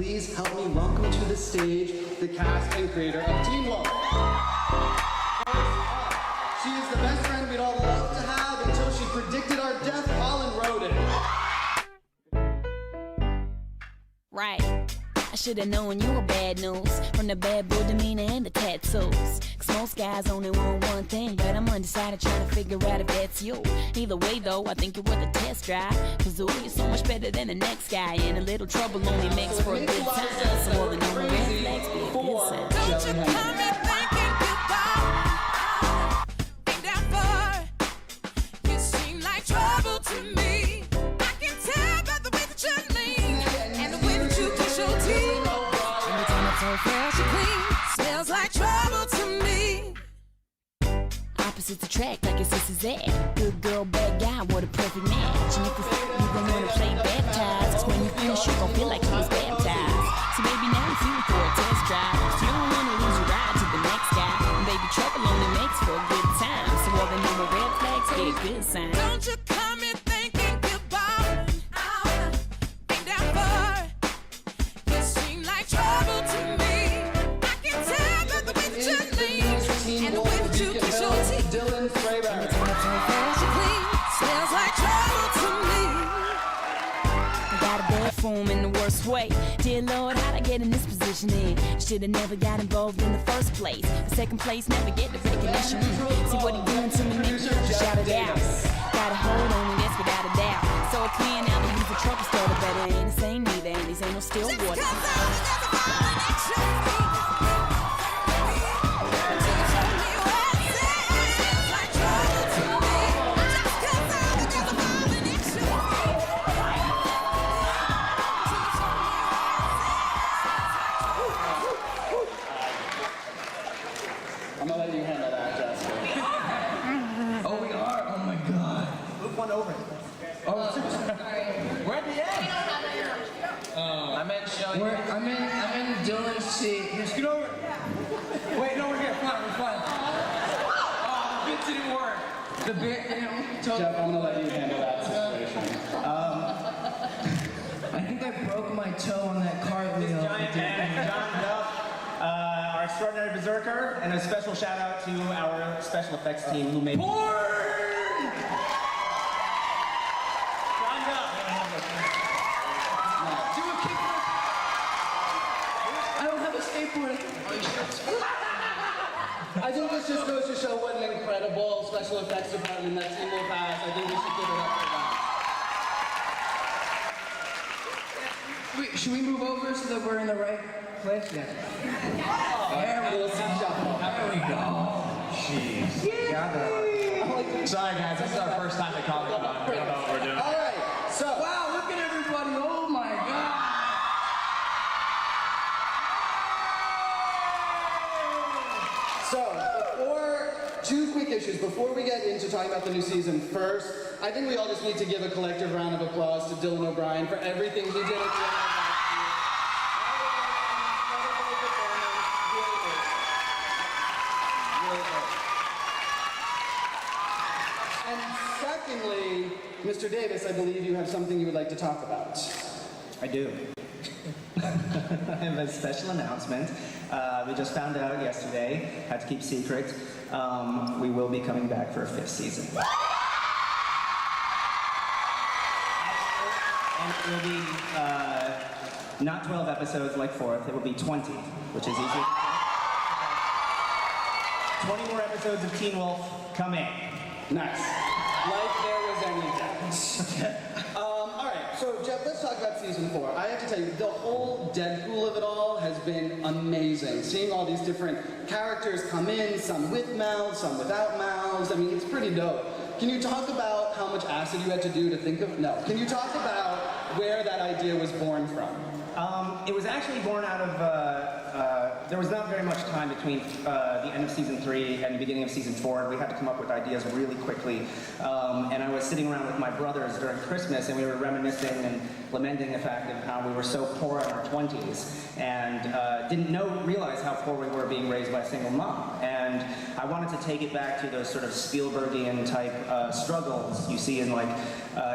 please help me welcome to the stage the cast and creator of Teen Wolf. She is the best friend we'd all love to have until she predicted our death, Holland Roden. Right. I should've known you were bad news from the bad boy demeanor and the tattoos. Cause most guys only want one thing, but I'm undecided trying to figure out if that's you. Either way though, I think you're worth a test drive. Cause ooh, you're so much better than the next guy, and a little trouble only makes for a good time. So more than no red flags, be a good sign. Don't you come in thinking goodbye. Ain't that far? You seem like trouble to me. I can tell by the way that you lean and the way that you push your teeth. Every time I so fresh and clean, smells like trouble to me. Opposites attract like it's this is that. Good girl, bad guy, what a perfect match. And if you gon' wanna play baptized, cause when you finish you gon' feel like you was baptized. So baby now it's you for a test drive. So you don't wanna lose your ride to the next guy. And baby trouble only makes for a good time. So all the number red flags get a good sign. Don't you come in thinking goodbye. Ain't that far? You seem like trouble to me. I can tell by the way that you lean and the way that you push your teeth. Dylan Freyberg. Smells like trouble to me. I got a bad form in the worst way. Dear Lord, how'd I get in this position in? Should've never got involved in the first place. The second place never get the recognition. See what he doing to me, make me shout it out. Got a hold on me, that's without a doubt. So it's clear now that he's a trouble starter, but I ain't the same neither, and these ain't no still water. I'm gonna let you handle that, Jessica. Oh, we are? Oh my god. Move one over. Oh, we're at the end. I meant showing. I'm in Dylan's seat. Here, scoot over. Wait, no, we're here. Fine, we're fine. Oh, the bit didn't work. The bit, Jeff, I'm gonna let you handle that situation. I think I broke my toe on that cartwheel. Giant man, John Duff, our extraordinary berserker, and a special shout out to our special effects team who made. Porn! John Duff. Do a kickflip. I don't have a skateboard. I think this just goes to show what an incredible special effects department that Teen Wolf has. I think we should give it up for that. Wait, should we move over so that we're in the right place? Yeah. There we go. Jeez. Sorry guys, this is our first time at Comic Con. I don't know what we're doing. All right, so Wow, look at everybody. Oh my god. two quick issues before we get into talking about the new season. First, I think we all just need to give a collective round of applause to Dylan O'Brien for everything he did at the end of last year. And secondly, Mr. Davis, I believe you have something you would like to talk about. I do. I have a special announcement. We just found out yesterday, had to keep secret. We will be coming back for a 5th season. And it will be not 12 episodes like 4th, it will be 20, which is easy. 20 more episodes of Teen Wolf coming. Nice. Like there was any doubt. Alright, so Jeff, let's talk about season 4. I have to tell you, the whole Deadpool of it all has been amazing. Seeing all these different characters come in, some with mouths, some without mouths. I mean, it's pretty dope. Can you talk about how much acid you had to do to think of... No. Can you talk about where that idea was born from? It was actually born out of there was not very much time between the end of season 3 and the beginning of season 4, and we had to come up with ideas really quickly. And I was sitting around with my brothers during Christmas, and we were reminiscing and lamenting the fact of how we were so poor in our 20s, and didn't realize how poor we were being raised by a single mom. And I wanted to take it back to those sort of Spielbergian type struggles you see in like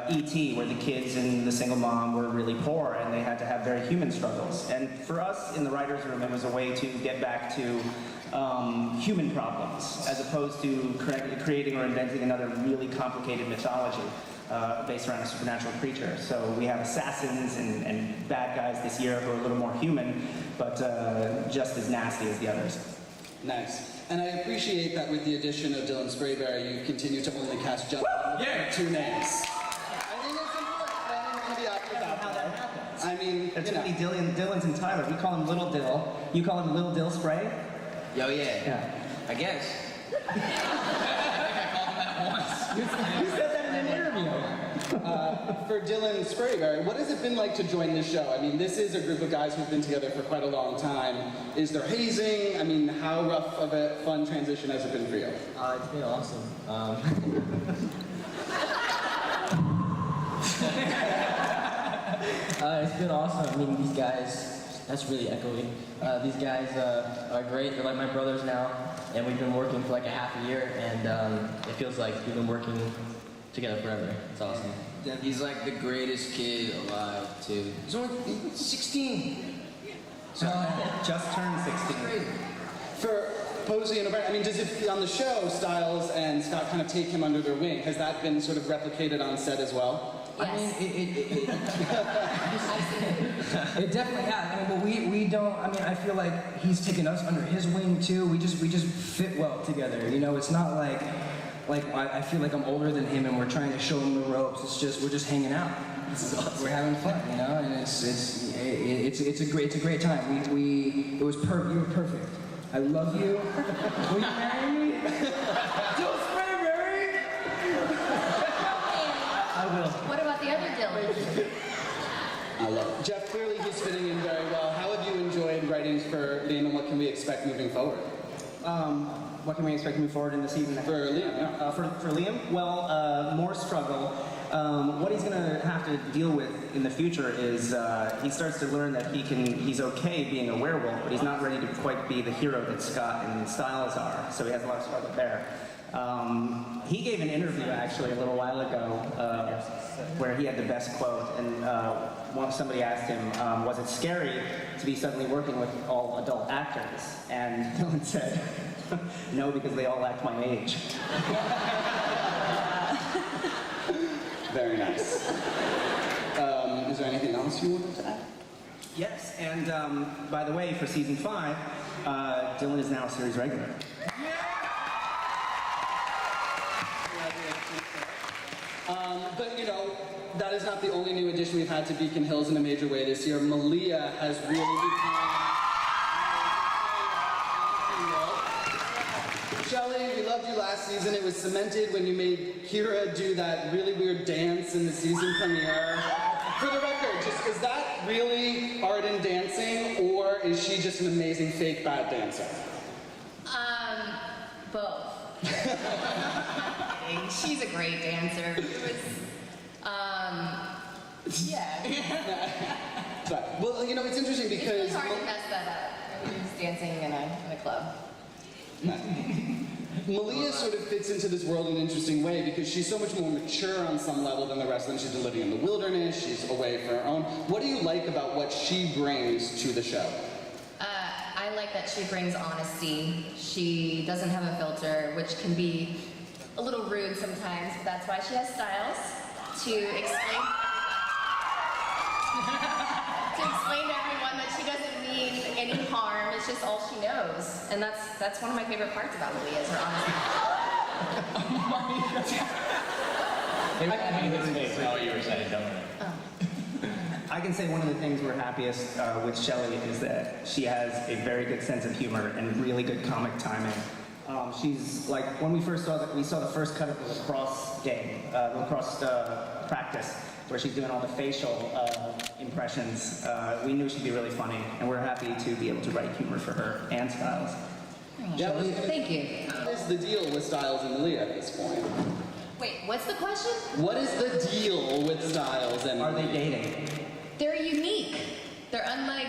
E.T., where the kids and the single mom were really poor, and they had to have very human struggles. And for us in the writer's room, it was a way to get back to human problems, as opposed to creating or inventing another really complicated mythology based around a supernatural creature. So we have assassins and bad guys this year who are a little more human, but just as nasty as the others. Nice. And I appreciate that with the addition of Dylan Sprayberry, you continue to only cast just 2 names. I think it's important. I don't want to be out without how that happens. I mean, There's too many Dylans and Tyler. We call him Little Dill. You call him Little Dill Spray? Yo, yeah. Yeah. I guess. I think I called him that once. You said that in an interview. For Dylan Sprayberry, what has it been like to join this show? I mean, this is a group of guys who've been together for quite a long time. Is there hazing? I mean, how rough of a fun transition has it been for you? It's been awesome. It's been awesome. I mean, these guys, that's really echoey. These guys are great. They're like my brothers now, and we've been working for like a half a year, and it feels like we've been working together forever. It's awesome. He's like the greatest kid alive, too. He's only 16. Just turned 16. For Posey and O'Brien, I mean, does it, on the show, Styles and Scott kind of take him under their wing? Has that been sort of replicated on set as well? Yes. I mean, It definitely has. I mean, but we don't. I mean, I feel like he's taken us under his wing too. We just fit well together. You know, it's not like I feel like I'm older than him and we're trying to show him the ropes. It's just we're just hanging out. We're having fun, you know, and it's a great time. It was perfect. You were perfect. I love you. Will you marry me? Dylan Sprayberry. I will. What about the other Dylan? I love it. Jeff, clearly he's fitting in very well. How have you enjoyed writing for Liam, and what can we expect moving forward? What can we expect to move forward in the season? For Liam, yeah. For Liam? Well, more struggle. What he's going to have to deal with in the future is he starts to learn that he's okay being a werewolf, but he's not ready to quite be the hero that Scott and Styles are. So he has a lot of struggle there. He gave an interview actually a little while ago where he had the best quote, and somebody asked him, was it scary to be suddenly working with all adult actors? And Dylan said, no, because they all act my age. Very nice. Is there anything else you wanted to add? Yes, and by the way, for season 5, Dylan is now a series regular. But you know, that is not the only new addition we've had to Beacon Hills in a major way this year. Malia has really become... Shelley, we loved you last season. It was cemented when you made Kira do that really weird dance in the season premiere. For the record, just is that really Arden dancing, or is she just an amazing fake bad dancer? Both. She's a great dancer. It was, yeah. But, well, you know, it's interesting It's because... really hard to mess that up. I was dancing in a club. Malia sort of fits into this world in an interesting way because she's so much more mature on some level than the rest of them. She's been living in the wilderness, she's away for her own. What do you like about what she brings to the show? I like that she brings honesty. She doesn't have a filter, which can be a little rude sometimes, but that's why she has Styles to explain to everyone that she doesn't mean any harm. It's just all she knows, and that's one of my favorite parts about Malia is her honesty. I mean, his face. Know what you were saying, don't worry. I can say one of the things we're happiest with Shelley is that she has a very good sense of humor and really good comic timing. She's like, when we first saw we saw the first cut of the lacrosse game, lacrosse practice, where she's doing all the facial impressions. We knew she'd be really funny, and we're happy to be able to write humor for her and Styles. Thank you. What is the deal with Styles and Leah at this point? Wait, what's the question? What is the deal with Styles and Are they dating? They're unique. They're unlike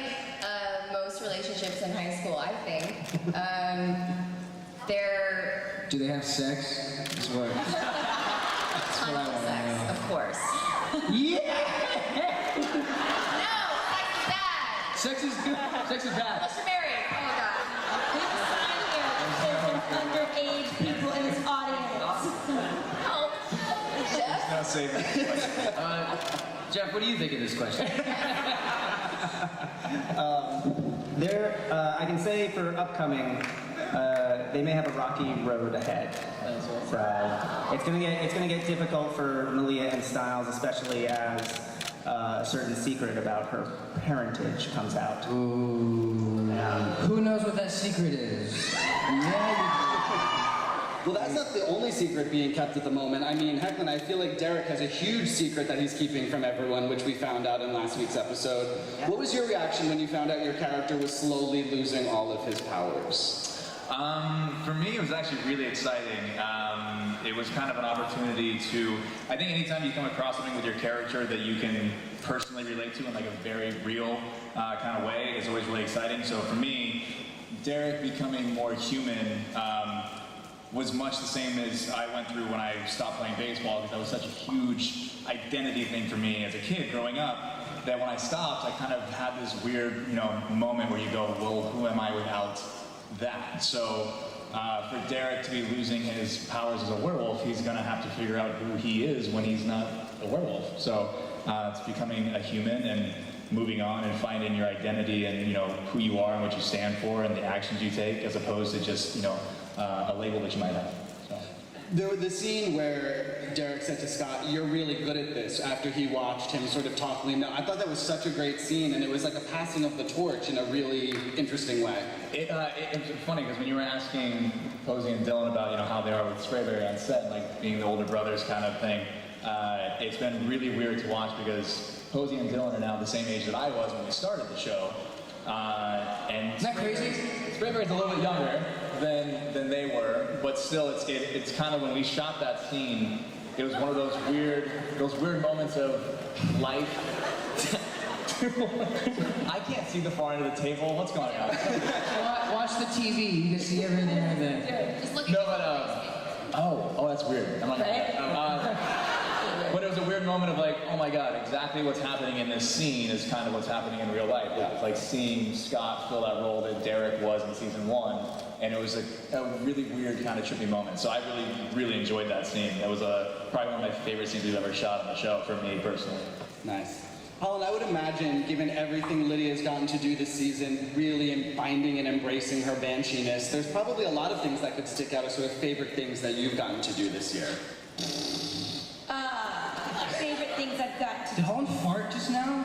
most relationships in high school, I think. They're Do they have sex? That's what. tons of sex, of course. Yeah! No, sex is bad. Sex is good. Sex is bad. Unless you're married. Oh my god. There's some underage people in this audience. Help. Jeff? Not saying that. Jeff, what do you think of this question? I can say for upcoming, they may have a rocky road ahead. So it's gonna get difficult for Malia and Styles, especially as a certain secret about her parentage comes out. Ooh. Who knows what that secret is? Yeah, Well, that's not the only secret being kept at the moment. I mean, Hoechlin, I feel like Derek has a huge secret that he's keeping from everyone, which we found out in last week's episode. Yeah. What was your reaction when you found out your character was slowly losing all of his powers? For me, it was actually really exciting. It was kind of an opportunity to, I think anytime you come across something with your character that you can personally relate to in like a very real kind of way is always really exciting. So for me, Derek becoming more human was much the same as I went through when I stopped playing baseball, because that was such a huge identity thing for me as a kid growing up, that when I stopped, I kind of had this weird, moment where you go, well, who am I without that? So for Derek to be losing his powers as a werewolf, he's gonna have to figure out who he is when he's not a werewolf. So it's becoming a human and moving on and finding your identity and who you are and what you stand for and the actions you take, as opposed to just a label that you might have. So. There was the scene where Derek said to Scott, "You're really good at this," after he watched him sort of talk Liam down. I thought that was such a great scene, and it was like a passing of the torch in a really interesting way. It was funny because when you were asking Posey and Dylan about how they are with Sprayberry on set, like being the older brothers kind of thing, it's been really weird to watch because Posey and Dylan are now the same age that I was when we started the show. And Isn't that crazy? Sprayberry's a little bit younger than they were, but still, it's kind of when we shot that scene, it was one of those weird moments of life. I can't see the far end of the table. What's going on? Watch the TV. You can see everything right there. Just look No, at but oh, that's weird. I'm not but it was a weird moment of like, oh my god, exactly what's happening in this scene is kind of what's happening in real life. Yeah. It was like seeing Scott fill that role that Derek was in season 1, and it was a really weird kind of trippy moment. So I really enjoyed that scene. That was probably one of my favorite scenes we've ever shot on the show for me personally. Nice. Holland, I would imagine, given everything Lydia's gotten to do this season, really in finding and embracing her banshiness, there's probably a lot of things that could stick out as sort of favorite things that you've gotten to do this year. Favorite things I've got to Did Holland fart just now?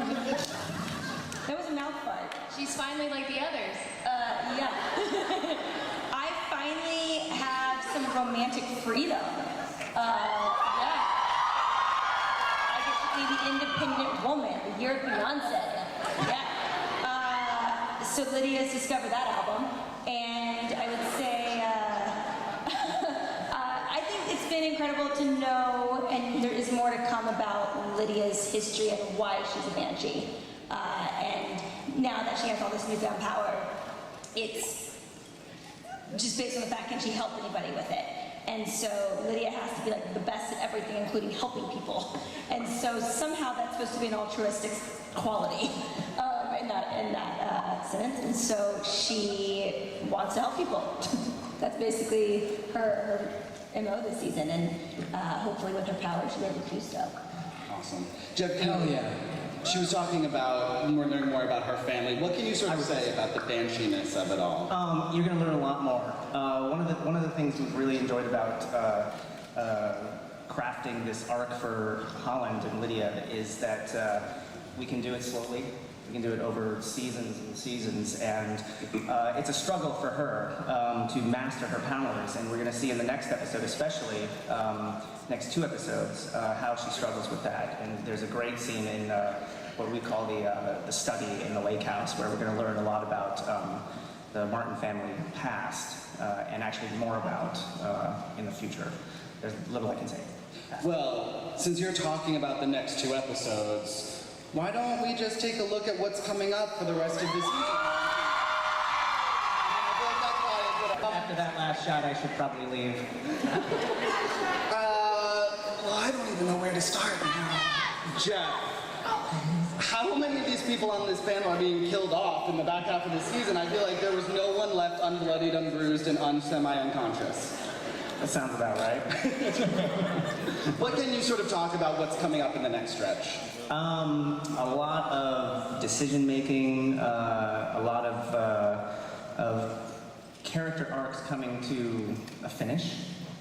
That was a mouth fart. She's finally like the others. Yeah. I finally have some romantic freedom. Yeah. I get to be the independent woman, the year of Beyonce. Yeah. So Lydia's discovered that album, and I would say I think it's been incredible to know, and there is more to come about Lydia's history and why she's a banshee. And now that she has all this newfound power, it's just based on the fact, can she help anybody with it? And so Lydia has to be like the best at everything, including helping people. And so somehow that's supposed to be an altruistic quality in that sense. And so she wants to help people. That's basically her MO this season, and hopefully with her power she'll be able to do so. Awesome. Jeff, Hell yeah. she was talking about, we're learning more about her family. What can you sort of say about the banshiness of it all? You're going to learn a lot more. One of the things we've really enjoyed about crafting this arc for Holland and Lydia is that we can do it slowly. We can do it over seasons and seasons, and it's a struggle for her to master her powers, and we're going to see in the next episode, especially next 2 episodes, how she struggles with that. And there's a great scene in what we call the study in the lake house, where we're going to learn a lot about the Martin family past, and actually more about in the future. There's little I can say. Well, since you're talking about the next 2 episodes, why don't we just take a look at what's coming up for the rest of the season? After that last shot, I should probably leave. Well, I don't even know where to start now. Jeff, how many of these people on this panel are being killed off in the back half of the season? I feel like there was no one left unbloodied, unbruised, and semi-unconscious. That sounds about right. What can you sort of talk about what's coming up in the next stretch? A lot of decision making, a lot of character arcs coming to a finish,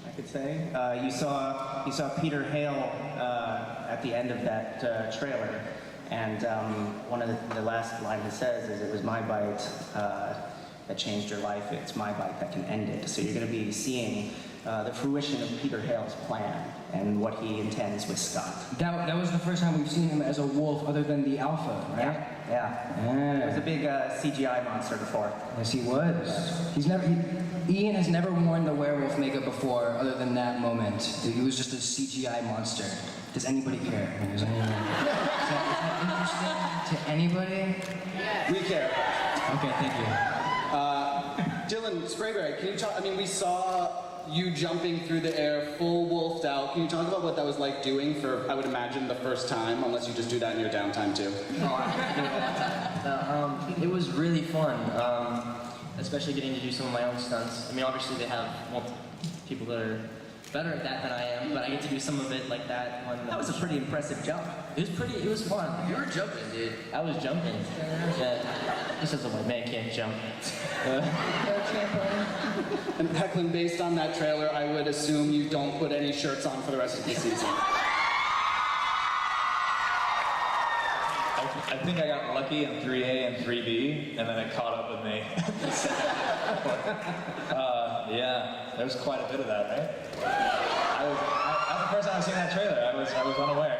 I could say. You saw Peter Hale at the end of that trailer, and one of the last line he says is, "It was my bite that changed your life. It's my bite that can end it." So you're going to be seeing the fruition of Peter Hale's plan and what he intends with Scott. That was the first time we've seen him as a wolf other than the alpha, right? Yeah. It was a big CGI monster before. Yes, he was. Ian has never worn the werewolf makeup before other than that moment. He was just a CGI monster. Does anybody care? Is that interesting to anybody? We care. Okay, thank you. Dylan Sprayberry, can you talk? I mean, we saw you jumping through the air, full wolfed out. Can you talk about what that was like doing for, I would imagine, the first time, unless you just do that in your downtime too? It was really fun, especially getting to do some of my own stunts. I mean, obviously they have people that are better at that than I am, but I get to do some of it like that. That was a pretty impressive jump. It was fun. You were jumping, dude. I was jumping. Yeah. This is a white man can't jump. And Hoechlin, based on that trailer, I would assume you don't put any shirts on for the rest of the season. I think I got lucky in 3A and 3B, and then it caught up with me. Yeah, there was quite a bit of that, right? That's the first time I've seen that trailer. I was unaware.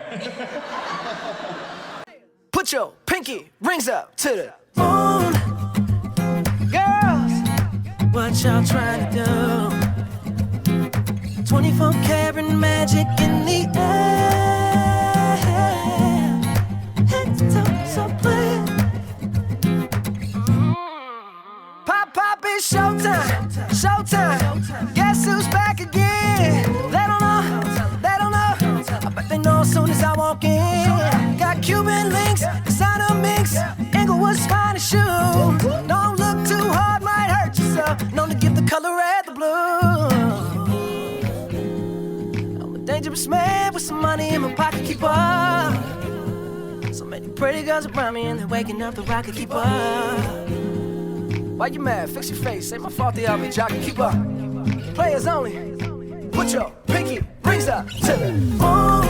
Put your pinky rings up to the moon. Girls, what y'all trying to do? 24 karat magic in the air. Head to toe, so clear. Pop, pop, it's showtime. Showtime. Guess who's back again? They don't know. I bet they know as soon as I walk in. Got Cuban links, designer mix, Inglewood's finest shoes. Don't look too hard, might hurt yourself. Known to give the color red the blue. I'm a dangerous man with some money in my pocket, keep up. So many pretty girls around me and they're waking up the rocket, keep up. Why you mad? Fix your face. Ain't my fault they all be jocking, keep up. Players only. Put your pinky rings up to the moon.